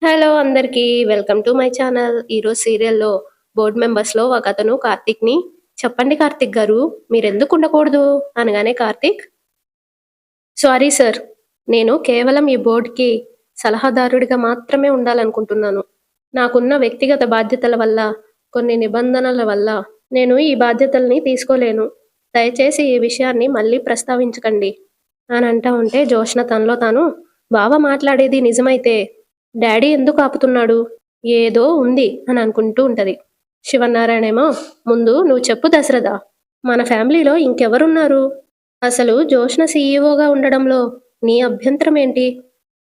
Hello అందరికీ. Welcome to my channel. ఈరోజు సీరియల్‌లో బోర్డ్ మెంబర్స్‌లో ఒకతను కార్తీక్‌ని "చెప్పండి కార్తీక్ గారు, మీరెందుకు ఉండకూడదు?" అనగానే కార్తీక్, "సారీ సార్. నేను కేవలం ఈ బోర్డ్‌కి సలహాదారుడిగా మాత్రమే ఉండాలనుకుంటున్నాను. నాకున్న వ్యక్తిగత బాధ్యతల వల్ల, కొన్ని నిబంధనల వల్ల నేను ఈ బాధ్యతల్ని తీసుకోలేను. దయచేసి ఈ విషయాన్ని మళ్ళీ ప్రస్తావించకండి" అని అంటా ఉంటే జోష్న తనలో తాను, "బావ మాట్లాడేది నిజమైతే డ్యాడీ ఎందుకు ఆపుతున్నాడు? ఏదో ఉంది" అని అనుకుంటూ ఉంటది. శివనారాయణేమో, "ముందు నువ్వు చెప్పు దశరథ. మన ఫ్యామిలీలో ఇంకెవరున్నారు? అసలు జోష్న సీఈఓగా ఉండడంలో నీ అభ్యంతరం ఏంటి?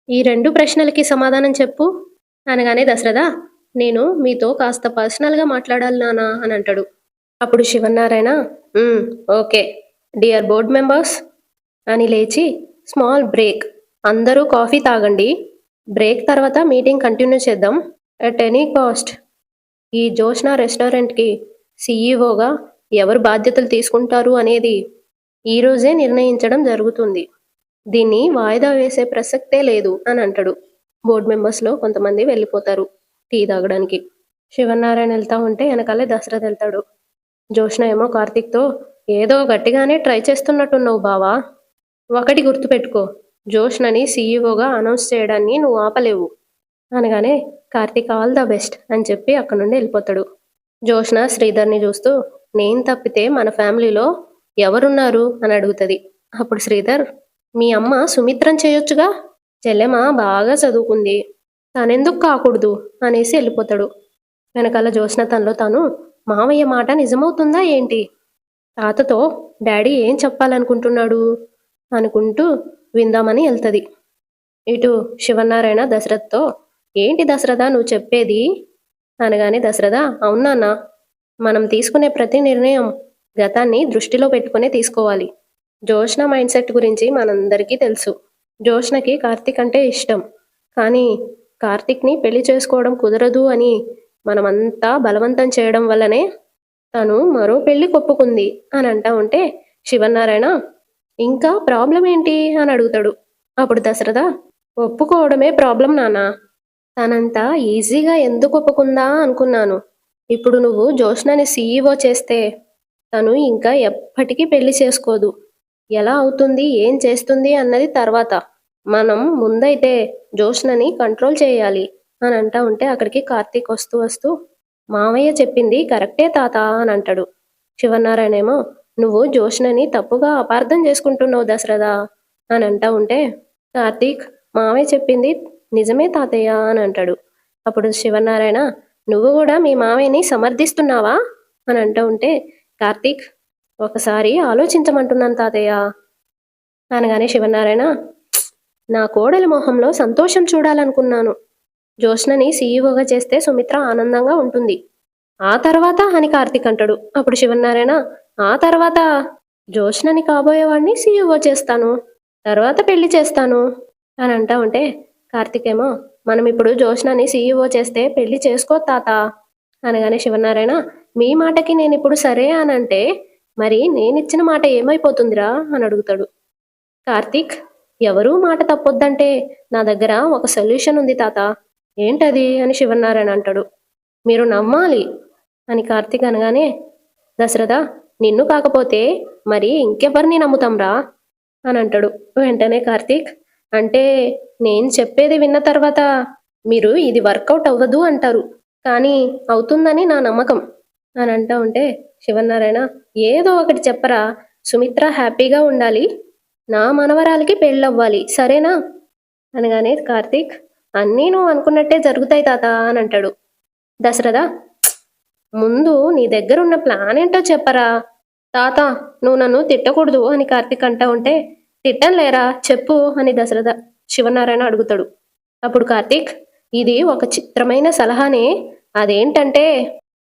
ఈ 2 ప్రశ్నలకి సమాధానం చెప్పు" అనగానే దశరథ, "నేను మీతో కాస్త పర్సనల్‌గా మాట్లాడాలి నాన్న" అని అంటాడు. అప్పుడు శివనారాయణ, "హ్మ్. ఓకే. డియర్ బోర్డ్ మెంబర్స్" అని లేచి, "స్మాల్ బ్రేక్. అందరూ కాఫీ తాగండి. బ్రేక్ తర్వాత మీటింగ్ కంటిన్యూ చేద్దాం. ఎట్ ఎనీ కాస్ట్ ఈ జోష్నా రెస్టారెంట్‌కి సీఈఓగా ఎవరు బాధ్యతలు తీసుకుంటారు అనేది ఈరోజే నిర్ణయించడం జరుగుతుంది. దీన్ని వాయిదా వేసే ప్రసక్తే లేదు" అని అంటాడు. బోర్డ్ మెంబర్స్‌లో కొంతమంది వెళ్ళిపోతారు టీ తాగడానికి. శివనారాయణ వెళ్తా ఉంటే వెనకాలే దశరథ్ వెళ్తాడు. జోష్న ఏమో కార్తీక్‌తో, "ఏదో గట్టిగానే ట్రై చేస్తున్నట్టున్నావు బావా. ఒకటి గుర్తుపెట్టుకో, జోష్నని సీఈఓగా అనౌన్స్ చేయడాన్ని నువ్వు ఆపలేవు" అనగానే కార్తీక్ ఆల్ ద బెస్ట్ అని చెప్పి అక్కడి నుండి వెళ్ళిపోతాడు. జోష్న శ్రీధర్ని చూస్తూ, "నేను తప్పితే మన ఫ్యామిలీలో ఎవరున్నారు" అని అడుగుతుంది. అప్పుడు శ్రీధర్, "మీ అమ్మ సుమిత్రని చేయొచ్చుగా. చెల్లెమ బాగా చదువుకుంది. తనెందుకు కాకూడదు" అనేసి వెళ్ళిపోతాడు. వెనకాల జోష్న తనలో తాను, "మావయ్య మాట నిజమవుతుందా ఏంటి? తాతతో డాడీ ఏం చెప్పాలనుకుంటున్నాడు" అనుకుంటూ విందామని వెళ్తుంది. ఇటు శివనారాయణ దశరథ్తో, "ఏంటి దశరథ నువ్వు చెప్పేది?" అనగానే దశరథ, "అవును నాన్న. మనం తీసుకునే ప్రతి నిర్ణయం గతాన్ని దృష్టిలో పెట్టుకునే తీసుకోవాలి. జోష్న మైండ్ సెట్ గురించి మనందరికీ తెలుసు. జోష్నకి కార్తీక్ అంటే ఇష్టం. కానీ కార్తీక్‌ని పెళ్లి చేసుకోవడం కుదరదు అని మనమంతా బలవంతం చేయడం వల్లనే తను మరో పెళ్లి ఒప్పుకుంది" అని అంటా ఉంటే శివనారాయణ, "ఇంకా ప్రాబ్లం ఏంటి?" అని అడుగుతాడు. అప్పుడు దశరథ, "ఒప్పుకోవడమే ప్రాబ్లం నాన్న. తనంత ఈజీగా ఎందుకు ఒప్పుకుందా అనుకున్నాను. ఇప్పుడు నువ్వు జోష్నని సీఈఓ చేస్తే తను ఇంకా ఎప్పటికీ పెళ్లి చేసుకోదు. ఎలా అవుతుంది, ఏం చేస్తుంది అన్నది తర్వాత. మనం ముందైతే జోష్నని కంట్రోల్ చేయాలి" అని అంటా ఉంటే అక్కడికి కార్తీక్ వస్తూ వస్తూ, "మావయ్య చెప్పింది కరెక్టే తాత" అని అంటాడు. శివనారాయణేమో, "నువ్వు జోష్నని తప్పుగా అపార్థం చేసుకుంటున్నావు దశరథ" అని అంటా ఉంటే కార్తీక్, "మావయ్య చెప్పింది నిజమే తాతయ్య" అని అంటాడు. అప్పుడు శివనారాయణ, "నువ్వు కూడా మీ మావయ్యని సమర్థిస్తున్నావా" అని అంటూ ఉంటే కార్తీక్, "ఒకసారి ఆలోచించమంటున్నాను తాతయ్య" అనగానే శివనారాయణ, "నా కోడలి మొహంలో సంతోషం చూడాలనుకున్నాను. జోష్నని సీఈఓగా చేస్తే సుమిత్ర ఆనందంగా ఉంటుంది. ఆ తర్వాత" అని కార్తీక్ అంటాడు. అప్పుడు శివనారాయణ, "ఆ తర్వాత జోష్నని కాబోయేవాడిని సీఈఓ చేస్తాను. తర్వాత పెళ్లి చేస్తాను" అని అంటా ఉంటే కార్తీక్ ఏమో, "మనం ఇప్పుడు జోష్నని సీఈఓ చేస్తే పెళ్లి చేసుకో తాత" అనగానే శివనారాయణ, "మీ మాటకి నేను ఇప్పుడు సరే అని అంటే మరి నేనిచ్చిన మాట ఏమైపోతుందిరా" అని అడుగుతాడు. కార్తీక్, "ఎవరూ మాట తప్పొద్దంటే నా దగ్గర ఒక సొల్యూషన్ ఉంది తాత." "ఏంటది?" అని శివనారాయణ అంటాడు. "మీరు నమ్మాలి" అని కార్తీక్ అనగానే దశరథ, "నిన్ను కాకపోతే మరి ఇంకెవరిని నమ్ముతాంరా" అని అంటాడు. వెంటనే కార్తీక్, "అంటే నేను చెప్పేది విన్న తర్వాత మీరు ఇది వర్కౌట్ అవ్వదు అంటారు. కానీ అవుతుందని నా నమ్మకం" అని అంటా ఉంటే శివనారాయణ, "ఏదో ఒకటి చెప్పరా. సుమిత్ర హ్యాపీగా ఉండాలి. నా మనవరాలికి పెళ్ళవ్వాలి. సరేనా" అనగానే కార్తీక్, "అన్నీ నువ్వు అనుకున్నట్టే జరుగుతాయి తాత" అని అంటాడు. దశరథ, "ముందు నీ దగ్గరున్న ప్లాన్ ఏంటో చెప్పరా. తాత, నువ్వు నన్ను తిట్టకూడదు" అని కార్తీక్ అంటా ఉంటే, "తిట్టంలేరా చెప్పు" అని దశరథ శివనారాయణ అడుగుతాడు. అప్పుడు కార్తీక్, "ఇది ఒక చిత్రమైన సలహానే. అదేంటంటే"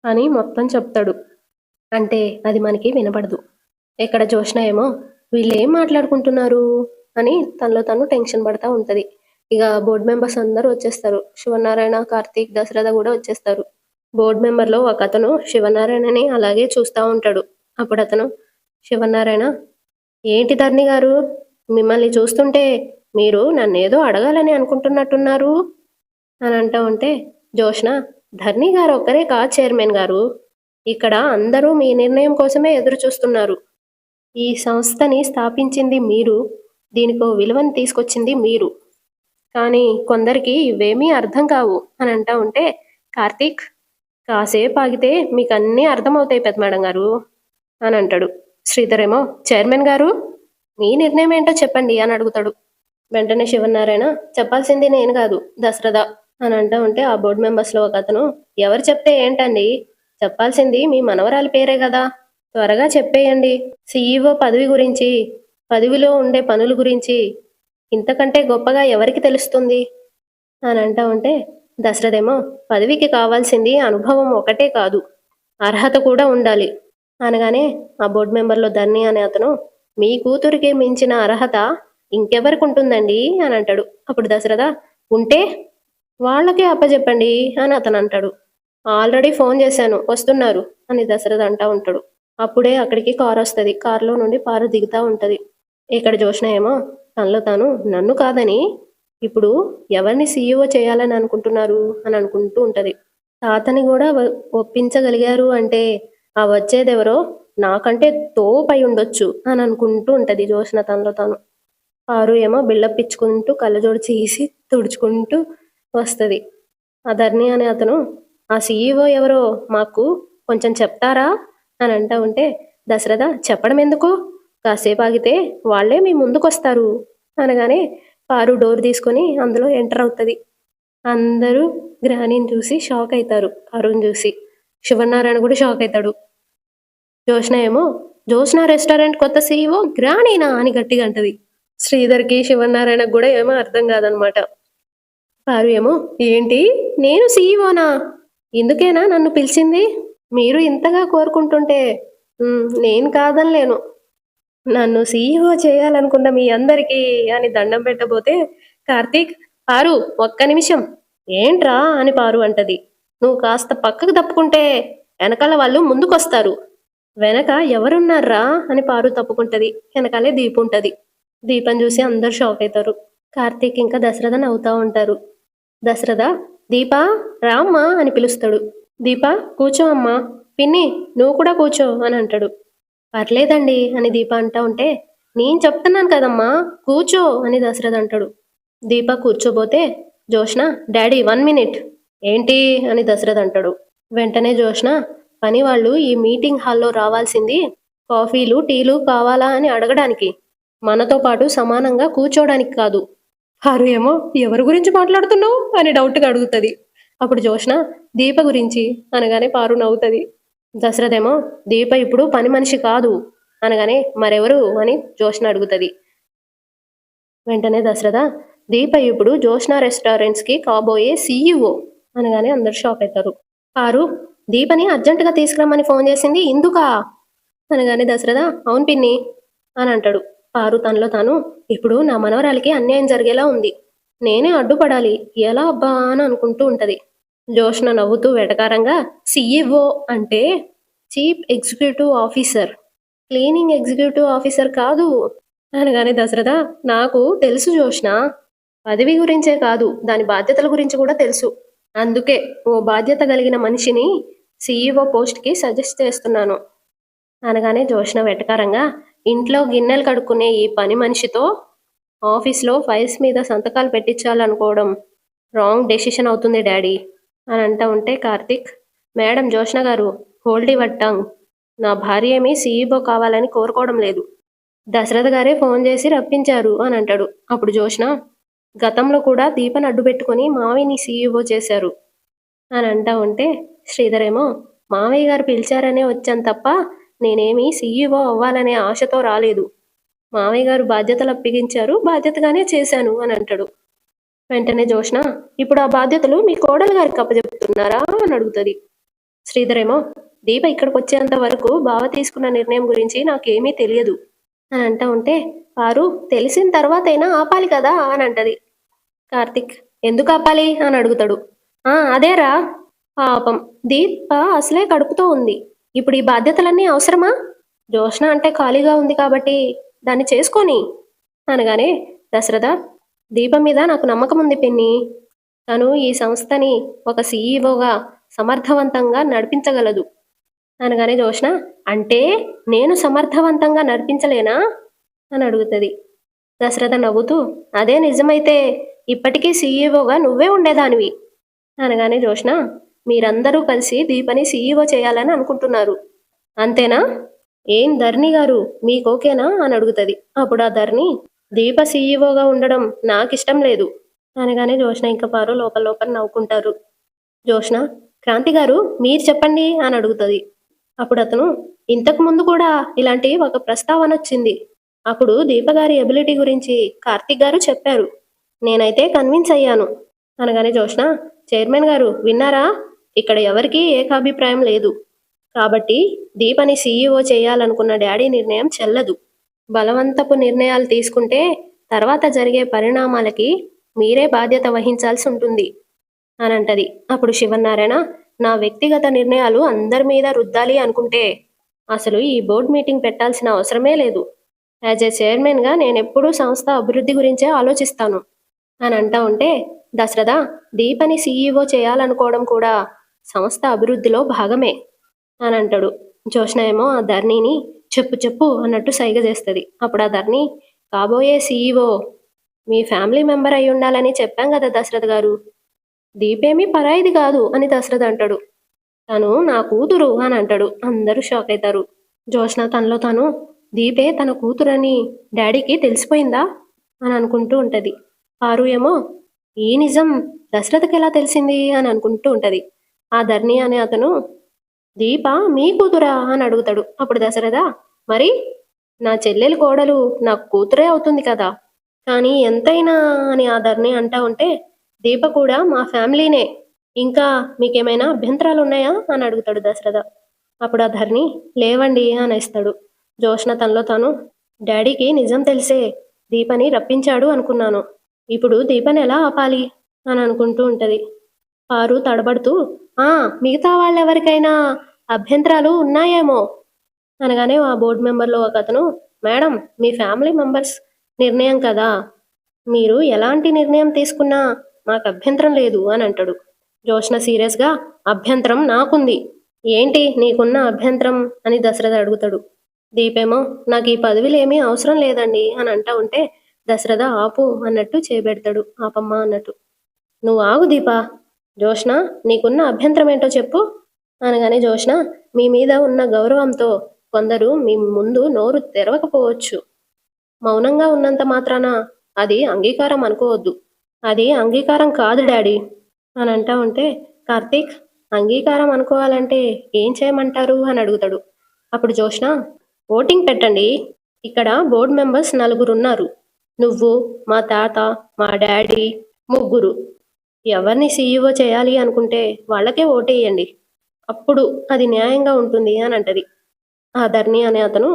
అని మొత్తం చెప్తాడు. అంటే అది మనకి వినపడదు. ఇక్కడ జోష్న ఏమో, వీళ్ళేం మాట్లాడుకుంటున్నారు అని తనలో తను టెన్షన్ పడతా ఉంటది. ఇక బోర్డ్ మెంబర్స్ అందరూ వచ్చేస్తారు. శివనారాయణ, కార్తీక్, దశరథ కూడా వచ్చేస్తారు. బోర్డ్ మెంబర్లో ఒక అతను శివనారాయణని అలాగే చూస్తూ ఉంటాడు. అప్పుడు అతను, "శివనారాయణ, ఏంటి ధరణి గారు, మిమ్మల్ని చూస్తుంటే మీరు నన్నేదో అడగాలని అనుకుంటున్నట్టున్నారు" అని అంటూ ఉంటే జోష్న, ధర్ని గారు ఒక్కరే కాదు చైర్మన్ గారు, ఇక్కడ అందరూ మీ నిర్ణయం కోసమే ఎదురు చూస్తున్నారు. ఈ సంస్థని స్థాపించింది మీరు, దీనికో విలువను తీసుకొచ్చింది మీరు. కానీ కొందరికి ఇవేమీ అర్థం కావు అని అంటా ఉంటే కార్తీక్, కాసేపు ఆగితే మీకు అన్నీ అర్థమవుతాయి పెద్ద మేడం గారు అని అంటాడు. శ్రీధర్ ఏమో, చైర్మన్ గారు మీ నిర్ణయం ఏంటో చెప్పండి అని అడుగుతాడు. వెంటనే శివనారాయణ, చెప్పాల్సింది నేను కాదు దశరథ అని అంటూ ఉంటే ఆ బోర్డు మెంబర్స్లో ఒక అతను, ఎవరు చెప్తే ఏంటండి, చెప్పాల్సింది మీ మనవరాలి పేరే కదా, త్వరగా చెప్పేయండి. సిఈఓ పదవి గురించి, పదవిలో ఉండే పనుల గురించి ఇంతకంటే గొప్పగా ఎవరికి తెలుస్తుంది అని అంటూ ఉంటే దశరథేమో, పదవికి కావాల్సింది అనుభవం ఒకటే కాదు, అర్హత కూడా ఉండాలి అనగానే ఆ బోర్డు మెంబర్లో ధర్ని అనే అతను, మీ కూతురికి మించిన అర్హత ఇంకెవరికి ఉంటుందండి అని అంటాడు. అప్పుడు దశరథ, ఉంటే వాళ్ళకే అప్పచెప్పండి అని అతను అంటాడు. ఆల్రెడీ ఫోన్ చేశాను, వస్తున్నారు అని దశరథ అంటా ఉంటాడు. అప్పుడే అక్కడికి కారు వస్తుంది. కారులో నుండి పారు దిగుతూ ఉంటుంది. ఇక్కడ జోష్న ఏమో తనలో తాను, నన్ను కాదని ఇప్పుడు ఎవరిని సీఈఓ చేయాలని అనుకుంటున్నారు అని అనుకుంటూ ఉంటుంది. తాతని కూడా ఒప్పించగలిగారు అంటే ఆ వచ్చేదెవరో నాకంటే తోపై ఉండొచ్చు అని అనుకుంటూ ఉంటుంది జోష్న తనలో తాను. పారు ఏమో బిల్డప్ ఇచ్చుకుంటూ కళ్ళజోడు చేసి తుడుచుకుంటూ వస్తుంది. ఆ ధర్ని అనే అతను, ఆ సీఈఓ ఎవరో మాకు కొంచెం చెప్తారా అని అంటూ ఉంటే దశరథ, చెప్పడం ఎందుకు, కాసేపు ఆగితే వాళ్ళే మీ ముందుకొస్తారు అనగానే పారు డోర్ తీసుకొని అందులో ఎంటర్ అవుతుంది. అందరూ గ్రానీని చూసి షాక్ అవుతారు. అరుణ్ చూసి శివనారాయణ కూడా షాక్ అవుతాడు. జోష్న ఏమో, జోష్న రెస్టారెంట్ కొత్త సీఈఓ గ్రానీనా అని గట్టిగా అంటది. శ్రీధర్కి శివనారాయణకు కూడా ఏమో అర్థం కాదనమాట. పారు ఏమో, ఏంటి నేను సీఈఓనా, ఇందుకేనా నన్ను పిలిచింది, మీరు ఇంతగా కోరుకుంటుంటే నేను కాదనలేను, నన్ను సీఈఓ చేయాలనుకున్న మీ అందరికీ అని దండం పెట్టబోతే కార్తీక్, పారు ఒక్క నిమిషం, ఏంట్రా అని పారు అంటది. నువ్వు కాస్త పక్కకు తప్పుకుంటే వెనకాల వాళ్ళు ముందుకొస్తారు. వెనక ఎవరున్నారా అని పారు తప్పుకుంటది. వెనకాలే దీపు ఉంటది. దీపం చూసి అందరు షాక్ అవుతారు. కార్తీక్ ఇంకా దశరథ నవ్వుతూ ఉంటారు. దశరథ, దీపా రామ్మా అని పిలుస్తాడు. దీపా కూర్చో అమ్మా, పిన్ని నువ్వు కూడా కూర్చో అని అంటాడు. పర్లేదండి అని దీప అంటా ఉంటే, నేను చెప్తున్నాను కదమ్మా కూర్చో అని దశరథ అంటాడు. దీప కూర్చోబోతే జోష్న, డాడీ 1 మినిట్. ఏంటి అని దశరథ అంటాడు. వెంటనే జోష్న, పని వాళ్ళు ఈ మీటింగ్ హాల్లో రావాల్సింది కాఫీలు టీలు కావాలా అని అడగడానికి, మనతో పాటు సమానంగా కూర్చోడానికి కాదు. పారు ఏమో, ఎవరి గురించి మాట్లాడుతున్నావు అని డౌట్గా అడుగుతుంది. అప్పుడు జోష్న, దీప గురించి అనగానే పారు నవ్వుతుంది. దశరథేమో, దీప ఇప్పుడు పని మనిషి కాదు అనగానే మరెవరు అని జోష్న అడుగుతుంది. వెంటనే దశరథ, దీప ఇప్పుడు జోష్న రెస్టారెంట్స్కి కాబోయే సీఈఓ అనగానే అందరు షాక్ అవుతారు. పారు, దీపని అర్జెంటుగా తీసుకురమ్మని ఫోన్ చేసింది ఇందుకా అనగానే దశరథ, అవును పిన్ని అని అంటాడు. పారు తనలో తాను, ఇప్పుడు నా మనవరాలికి అన్యాయం జరిగేలా ఉంది, నేనే అడ్డుపడాలి, ఎలా అబ్బా అని అనుకుంటూ ఉంటది. జోష్న నవ్వుతూ వెటకారంగా, సీఈఓ అంటే chief executive officer, cleaning executive officer కాదు అనగానే దశరథ, నాకు తెలుసు జోష్న, పదవి గురించే కాదు దాని బాధ్యతల గురించి కూడా తెలుసు, అందుకే ఓ బాధ్యత కలిగిన మనిషిని సీఈఓ పోస్ట్కి సజెస్ట్ చేస్తున్నాను అనగానే జోష్న వెటకారంగా, ఇంట్లో గిన్నెలు కడుక్కునే ఈ పని మనిషితో ఆఫీస్లో ఫైల్స్ మీద సంతకాలు పెట్టించాలనుకోవడం రాంగ్ డెసిషన్ అవుతుంది డాడీ అని అంటూ ఉంటే కార్తీక్, మేడం జోష్న గారు హోల్డ్ యువర్ టంగ్, నా భార్య ఏమీ సీఈఓ కావాలని కోరుకోవడం లేదు, దశరథ గారే ఫోన్ చేసి రప్పించారు అని అంటాడు. అప్పుడు జోష్న, గతంలో కూడా దీపని అడ్డు పెట్టుకుని మావయ్యని సీఈఓ చేశారు అని అంటూ ఉంటే శ్రీధర్ ఏమో, మావయ్య గారు పిలిచారనే వచ్చాను తప్ప నేనేమీ సీఈఓ అవ్వాలనే ఆశతో రాలేదు, మావయ్య గారు బాధ్యతలు అప్పగించారు, బాధ్యతగానే చేశాను అని అంటాడు. వెంటనే జోష్న, ఇప్పుడు ఆ బాధ్యతలు మీ కోడలు గారికి అప్పచెప్తున్నారా అని అడుగుతుంది. శ్రీధర్ ఏమో, దీప ఇక్కడికి వచ్చేంత వరకు బావ తీసుకున్న నిర్ణయం గురించి నాకేమీ తెలియదు అని అంటూ ఉంటే వారు, తెలిసిన తర్వాతైనా ఆపాలి కదా అని అంటది. కార్తిక్, ఎందుకు ఆపాలి అని అడుగుతాడు. అదేరా, పాపం దీప అసలే కడుపుతో ఉంది, ఇప్పుడు ఈ బాధ్యతలన్నీ అవసరమా, జోష్న అంటే ఖాళీగా ఉంది కాబట్టి దాన్ని చేసుకొని అనగానే దశరథ, దీపం మీద నాకు నమ్మకం ఉంది పిన్ని, తను ఈ సంస్థని ఒక సీఈఓగా సమర్థవంతంగా నడిపించగలదు అనగానే జోష్న, అంటే నేను సమర్థవంతంగా నడిపించలేనా అని అడుగుతుంది. దశరథ నవ్వుతూ, అదే నిజమైతే ఇప్పటికీ సీఈఓగా నువ్వే ఉండేదానివి అనగానే జోష్న, మీరందరూ కలిసి దీపని సీఈఓ చేయాలని అనుకుంటున్నారు అంతేనా? ఏం ధరణి గారు మీకు ఓకేనా అని అడుగుతుంది. అప్పుడు ఆ ధరణి, దీప సీఈఓగా ఉండడం నాకిష్టం లేదు అనగానే జోష్న ఇంకా పారు లోపల లోపల నవ్వుకుంటారు. జోష్న, క్రాంతి గారు మీరు చెప్పండి అని అడుగుతుంది. అప్పుడు అతను, ఇంతకు ముందు కూడా ఇలాంటి ఒక ప్రస్తావన వచ్చింది. అప్పుడు దీప గారి ఎబిలిటీ గురించి కార్తిక్ గారు చెప్పారు. నేనైతే కన్విన్స్ అయ్యాను అనగానే జోష్న, చైర్మన్ గారు విన్నారా, ఇక్కడ ఎవరికీ ఏకాభిప్రాయం లేదు కాబట్టి దీపని సీఈఓ చేయాలనుకున్న డాడీ నిర్ణయం చెల్లదు. బలవంతపు నిర్ణయాలు తీసుకుంటే తర్వాత జరిగే పరిణామాలకి మీరే బాధ్యత వహించాల్సి ఉంటుంది అని అంటది. అప్పుడు శివనారాయణ, నా వ్యక్తిగత నిర్ణయాలు అందరి మీద రుద్దాలి అనుకుంటే అసలు ఈ బోర్డు మీటింగ్ పెట్టాల్సిన అవసరమే లేదు. యాజ్ ఏ చైర్మన్గా నేనెప్పుడూ సంస్థ అభివృద్ధి గురించే ఆలోచిస్తాను అని అంటా ఉంటే దశరథ, దీపని సీఈఓ చేయాలనుకోవడం కూడా సంస్థ అభివృద్ధిలో భాగమే అని అంటాడు. జోష్న ఏమో ఆ ధరణిని చెప్పు చెప్పు అన్నట్టు సైగ చేస్తుంది. అప్పుడు ఆ ధరణి, కాబోయే సీఈఓ మీ ఫ్యామిలీ మెంబర్ అయి ఉండాలని చెప్పాం కదా దశరథ గారు, దీపేమీ పరాయిది కాదు అని దశరథ అంటాడు. తను నా కూతురు అని అంటాడు. అందరూ షాక్ అవుతారు. జోష్న తనలో తాను, దీపే తన కూతురని డాడీకి తెలిసిపోయిందా అని అనుకుంటూ ఉంటుంది. పారు ఏమో, ఈ నిజం దశరథకి ఎలా తెలిసింది అని అనుకుంటూ ఉంటుంది. ఆ ధరణి అనే అతను, దీప మీ కూతురా అని అడుగుతాడు. అప్పుడు దశరథ, మరి నా చెల్లెలి కోడలు నాకు కూతురే అవుతుంది కదా, కానీ ఎంతైనా అని ఆ ధరణి అంటా ఉంటే, దీప కూడా మా ఫ్యామిలీనే, ఇంకా మీకేమైనా అభ్యంతరాలు ఉన్నాయా అని అడుగుతాడు దశరథ. అప్పుడు ఆ ధరణి, లేవండి అని ఇస్తాడు. జోష్న తనలో తాను, డాడీకి నిజం తెలిసే దీపని రప్పించాడు అనుకున్నాను, ఇప్పుడు దీపని ఎలా ఆపాలి అని అనుకుంటూ ఉంటుంది. పారు తడబడుతూ, మిగతా వాళ్ళెవరికైనా అభ్యంతరాలు ఉన్నాయేమో అనగానే ఆ బోర్డు మెంబర్లో ఒక అతను, మేడం మీ ఫ్యామిలీ మెంబర్స్ నిర్ణయం కదా, మీరు ఎలాంటి నిర్ణయం తీసుకున్నా మాకు అభ్యంతరం లేదు అని అంటాడు. జోష్న సీరియస్గా, అభ్యంతరం నాకుంది, ఏంటి నీకున్న అభ్యంతరం అని దశరథ అడుగుతాడు. దీపేమో, నాకు ఈ పదవిలు ఏమీ అవసరం లేదండి అని అంటా ఉంటే దశరథ ఆపు అన్నట్టు చేపెడతాడు. ఆపమ్మా అన్నట్టు. నువ్వు ఆగు దీపా, జోష్న నీకున్న అభ్యంతరం ఏంటో చెప్పు అనగానే జోష్న, మీ మీద ఉన్న గౌరవంతో కొందరు మీ ముందు నోరు తెరవకపోవచ్చు, మౌనంగా ఉన్నంత మాత్రాన అది అంగీకారం అనుకోవద్దు, అది అంగీకారం కాదు డాడీ అని అంటా ఉంటే కార్తీక్, అంగీకారం అనుకోవాలంటే ఏం చేయమంటారు అని అడుగుతాడు. అప్పుడు జోష్న, ఓటింగ్ పెట్టండి, ఇక్కడ బోర్డు మెంబర్స్ 4 ఉన్నారు, నువ్వు, మా తాత, మా డాడీ, ముగ్గురు, ఎవరిని సీఈఓ చేయాలి అనుకుంటే వాళ్ళకే ఓటేయండి, అప్పుడు అది న్యాయంగా ఉంటుంది అని అంటది. ఆ ధరణి అనే అతను,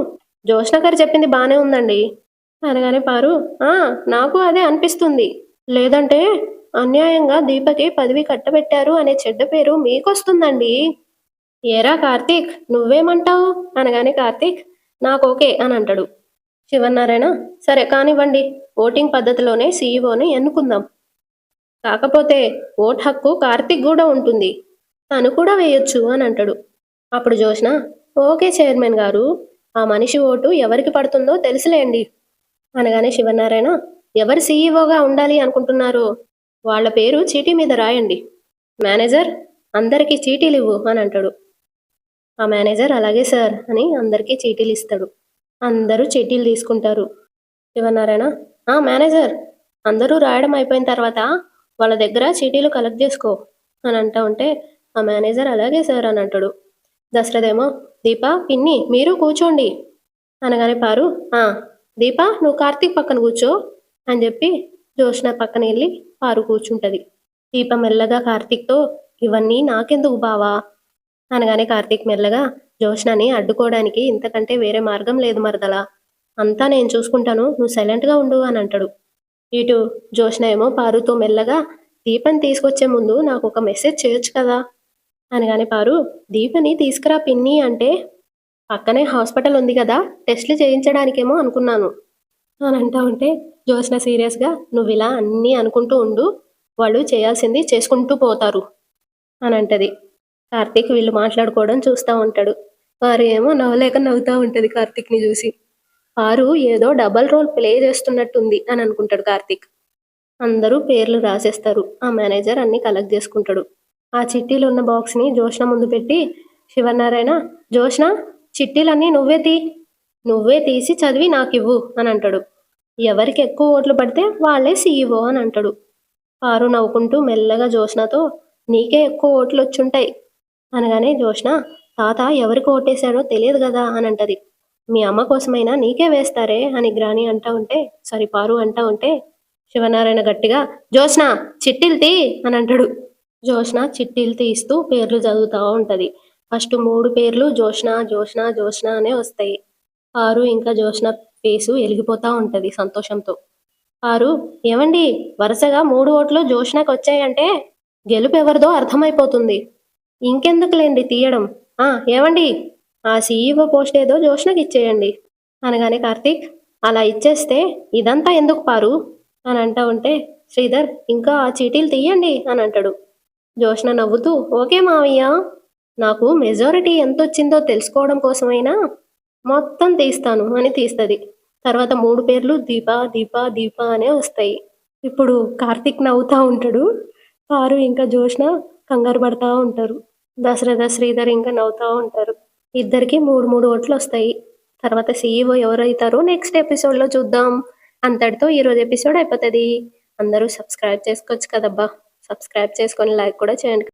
జోష్న గారు చెప్పింది బాగానే ఉందండి అనగానే పారు, నాకు అదే అనిపిస్తుంది, లేదంటే అన్యాయంగా దీపకి పదవి కట్టబెట్టారు అనే చెడ్డ పేరు మీకొస్తుందండి. ఏరా కార్తీక్ నువ్వేమంటావు అనగానే కార్తీక్, నాకు ఓకే అని అంటాడు. శివనారాయణ, సరే కానివ్వండి, ఓటింగ్ పద్ధతిలోనే సీఈఓని ఎన్నుకుందాం, కాకపోతే ఓట్ హక్కు కార్తీక్ కూడా ఉంటుంది, తను కూడా వేయొచ్చు అని అంటాడు. అప్పుడు జోష్న, ఓకే చైర్మన్ గారు, ఆ మనిషి ఓటు ఎవరికి పడుతుందో తెలుసులేండి అనగానే శివనారాయణ, ఎవరు సీఈఓగా ఉండాలి అనుకుంటున్నారో వాళ్ళ పేరు చీటీ మీద రాయండి, మేనేజర్ అందరికీ చీటీలు ఇవ్వు అని అంటాడు. ఆ మేనేజర్ అలాగే సార్ అని అందరికీ చీటీలు ఇస్తాడు. అందరూ చీటీలు తీసుకుంటారు. శివనారాయణ, మేనేజర్ అందరూ రాయడం అయిపోయిన తర్వాత వాళ్ళ దగ్గర చీటీలు కలెక్ట్ చేసుకో అని అంటా ఉంటే ఆ మేనేజర్ అలాగే సార్ అని అంటాడు. దశరథేమో, దీప పిన్ని మీరు కూర్చోండి అనగానే పారు, దీప నువ్వు కార్తీక్ పక్కన కూర్చో అని చెప్పి జోష్న పక్కన వెళ్ళి పారు కూర్చుంటుంది. దీప మెల్లగా కార్తీక్తో, ఇవన్నీ నాకెందుకు బావా అనగానే కార్తీక్ మెల్లగా, జోష్నని అడ్డుకోవడానికి ఇంతకంటే వేరే మార్గం లేదు మరదలా, అంతా నేను చూసుకుంటాను, నువ్వు సైలెంట్గా ఉండు అని అంటాడు. ఇటు జోష్న ఏమో పారుతో మెల్లగా, దీపని తీసుకొచ్చే ముందు నాకు ఒక మెసేజ్ చేయొచ్చు కదా అనగానే పారు, దీపని తీసుకురా పిన్ని అంటే, పక్కనే హాస్పిటల్ ఉంది కదా టెస్ట్లు చేయించడానికేమో అనుకున్నాను అని అంటా ఉంటే జోష్న సీరియస్గా, నువ్వు ఇలా అన్నీ అనుకుంటూ ఉండు, వాళ్ళు చేయాల్సింది చేసుకుంటూ పోతారు అని అంటది. కార్తీక్ వీళ్ళు మాట్లాడుకోవడం చూస్తా ఉంటాడు. పారు ఏమో నవ్వలేక నవ్వుతా ఉంటది కార్తీక్‌ని జూసి. పారు ఏదో డబుల్ రోల్ ప్లే చేస్తున్నట్టుంది అని అనుకుంటాడు కార్తీక్. అందరూ పేర్లు రాసేస్తారు. ఆ మేనేజర్ అన్నీ కలెక్ట్ చేసుకుంటాడు. ఆ చిట్టీలు ఉన్న బాక్స్‌ని జోష్న ముందు పెట్టి, శివనారాయణ, జోష్న చిట్టీలన్నీ నువ్వే తీసి చదివి నాకివ్వు అని అంటాడు. ఎవరికి ఎక్కువ ఓట్లు పడితే వాళ్ళే సీఈఓ అని అంటాడు. పారు నవ్వుకుంటూ మెల్లగా జోష్నతో, నీకే ఎక్కువ ఓట్లు వచ్చుంటాయి అనగానే జోష్న, తాత ఎవరికి ఓటేశాడో తెలియదు కదా అని అంటది. మీ అమ్మ కోసమైనా నీకే వేస్తారే అని గ్రాని అంటా ఉంటే, సారీ పారు అంటా ఉంటే, శివనారాయణ గట్టిగా, జోష్న చిట్టీలు తీ అని అంటాడు. జోష్న చిట్టీలు తీస్తూ పేర్లు చదువుతూ ఉంటది. ఫస్ట్ 3 పేర్లు జోష్న అనే వస్తాయి. పారు ఇంకా జోష్న ఫేసు ఎలిగిపోతా ఉంటది సంతోషంతో. పారు, ఏవండి వరుసగా 3 ఓట్లు జోష్నకు వచ్చాయంటే గెలుపు ఎవరిదో అర్థమైపోతుంది. ఇంకెందుకులేండి తీయడం. ఏవండి ఆ సీఈఓ పోస్ట్ ఏదో జోష్నకి ఇచ్చేయండి అనగానే కార్తీక్, అలా ఇచ్చేస్తే ఇదంతా ఎందుకు పారు అని అంటా ఉంటే, శ్రీధర్ ఇంకా ఆ చీటీలు తీయండి అని అంటాడు. జోష్న నవ్వుతూ, ఓకే మావయ్య, నాకు మెజారిటీ ఎంతొచ్చిందో తెలుసుకోవడం కోసమైనా మొత్తం తీస్తాను అని తీస్తుంది. తర్వాత 3 పేర్లు దీప అనే వస్తాయి. ఇప్పుడు కార్తీక్ నవ్వుతా ఉంటాడు. పారు ఇంకా జోష్న కంగారు పడతా ఉంటారు. దశరథ శ్రీధర్ ఇంకా నవ్వుతా ఉంటారు. ఇద్దరికి 3 ఓట్లు వస్తాయి. తర్వాత సీఈఓ ఎవరైతారో నెక్స్ట్ ఎపిసోడ్లో చూద్దాం. అంతటితో ఈరోజు ఎపిసోడ్ అయిపోతుంది. అందరూ సబ్స్క్రైబ్ చేసుకోవచ్చు కదబ్బా. సబ్స్క్రైబ్ చేసుకొని లైక్ కూడా చేయండి.